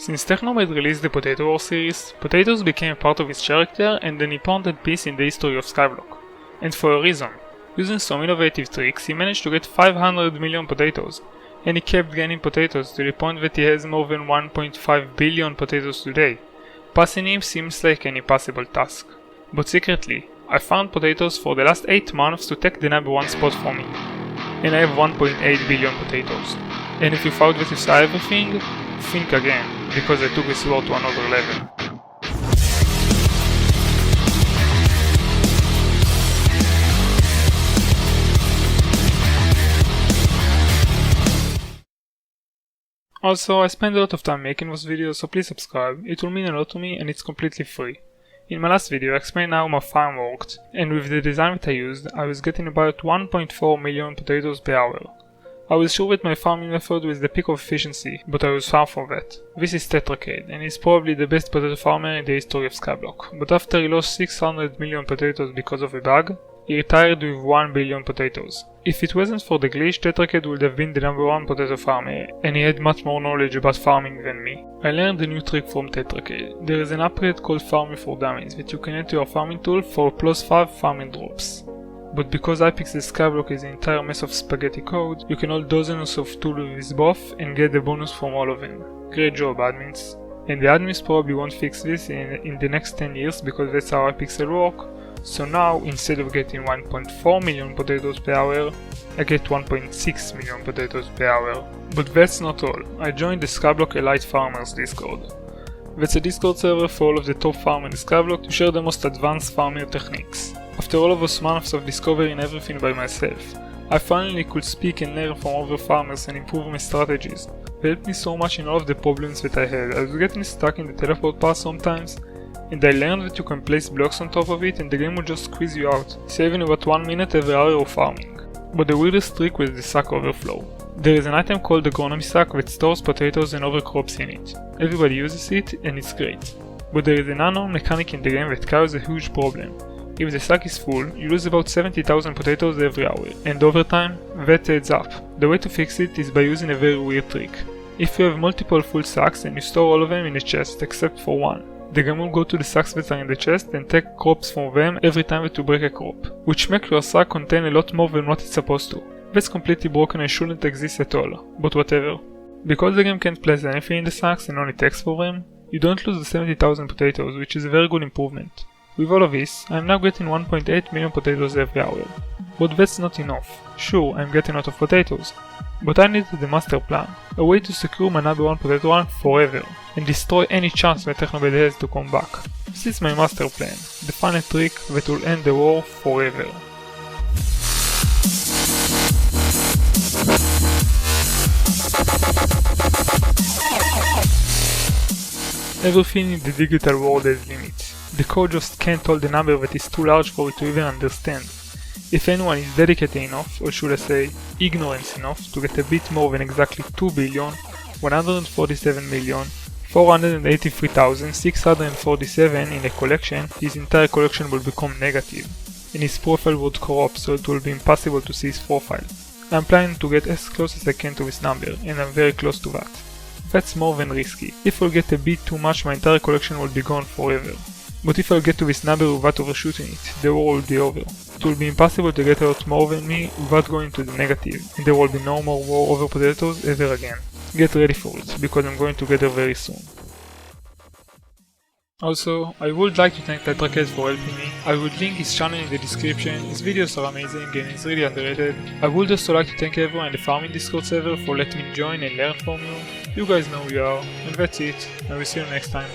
Since Technomade released the Potato Wars series, potatoes became a part of his character and an important piece in the history of Skyblock. And for a reason. Using some innovative tricks, he managed to get 500 million potatoes, and he kept gaining potatoes to the point that he has more than 1.5 billion potatoes today. Passing him seems like an impossible task. But secretly, I found potatoes for the last 8 months to take the number 1 spot for me. And I have 1.8 billion potatoes. And if you thought that you saw everything, think again, because I took this war to another level. Also, I spend a lot of time making those videos, so please subscribe, it will mean a lot to me and it's completely free. In my last video I explained how my farm worked, and with the design that I used, I was getting about 1.4 million potatoes per hour. I was sure that my farming method was the peak of efficiency, but I was far from that. This is Tetracade, and he's probably the best potato farmer in the history of Skyblock, but after he lost 600 million potatoes because of a bug, he retired with 1 billion potatoes. If it wasn't for the glitch, Tetracade would have been the number 1 potato farmer, and he had much more knowledge about farming than me. I learned a new trick from Tetracade. There is an upgrade called Farming for Dummies that you can add to your farming tool for +5 farming drops. But because Hypixel Skyblock is an entire mess of spaghetti code, you can hold dozens of tools with this buff and get the bonus from all of them. Great job, admins. And the admins probably won't fix this in the next 10 years because that's how Hypixel work. So now, instead of getting 1.4 million potatoes per hour, I get 1.6 million potatoes per hour. But that's not all. I joined the Skyblock Elite Farmers Discord. That's a Discord server for all of the top farmers in Skyblock to share the most advanced farming techniques. After all of those months of discovering everything by myself, I finally could speak and learn from other farmers and improve my strategies. They helped me so much in all of the problems that I had. I was getting stuck in the teleport path sometimes, and I learned that you can place blocks on top of it and the game will just squeeze you out, saving about 1 minute every hour of farming. But the weirdest trick was the sack overflow. There is an item called the agronomy sack that stores potatoes and other crops in it. Everybody uses it and it's great. But there is an unknown mechanic in the game that causes a huge problem. If the sack is full, you lose about 70,000 potatoes every hour, and over time, that adds up. The way to fix it is by using a very weird trick. If you have multiple full sacks and you store all of them in a chest except for one, the game will go to the sacks that are in the chest and take crops from them every time that you break a crop, which makes your sack contain a lot more than what it's supposed to. That's completely broken and shouldn't exist at all, but whatever. Because the game can't place anything in the sacks and only text for them, you don't lose the 70,000 potatoes, which is a very good improvement. With all of this, I am now getting 1.8 million potatoes every hour. But that's not enough. Sure, I am getting a lot of potatoes, but I needed the master plan, a way to secure my number 1 potato rank forever, and destroy any chance that Technomade has to come back. This is my master plan, the final trick that will end the war forever. Everything in the digital world has limits. The code just can't hold a number that is too large for it to even understand. If anyone is dedicated enough, or should I say, ignorant enough, to get a bit more than exactly 2,147,483,647 in a collection, his entire collection will become negative, and his profile would corrupt so it will be impossible to see his profile. I'm planning to get as close as I can to this number, and I'm very close to that. That's more than risky. If I'll get a bit too much, my entire collection will be gone forever. But if I'll get to this number without overshooting it, the war will be over. It will be impossible to get a lot more than me without going to the negative, and there will be no more war over potatoes ever again. Get ready for it, because I'm going to get there very soon. Also, I would like to thank Tetracade for helping me. I would link his channel in the description. His videos are amazing and he's really underrated. I would also like to thank everyone in the farming Discord server for letting me join and learn from you. You guys know who you are, and that's it. I will see you next time.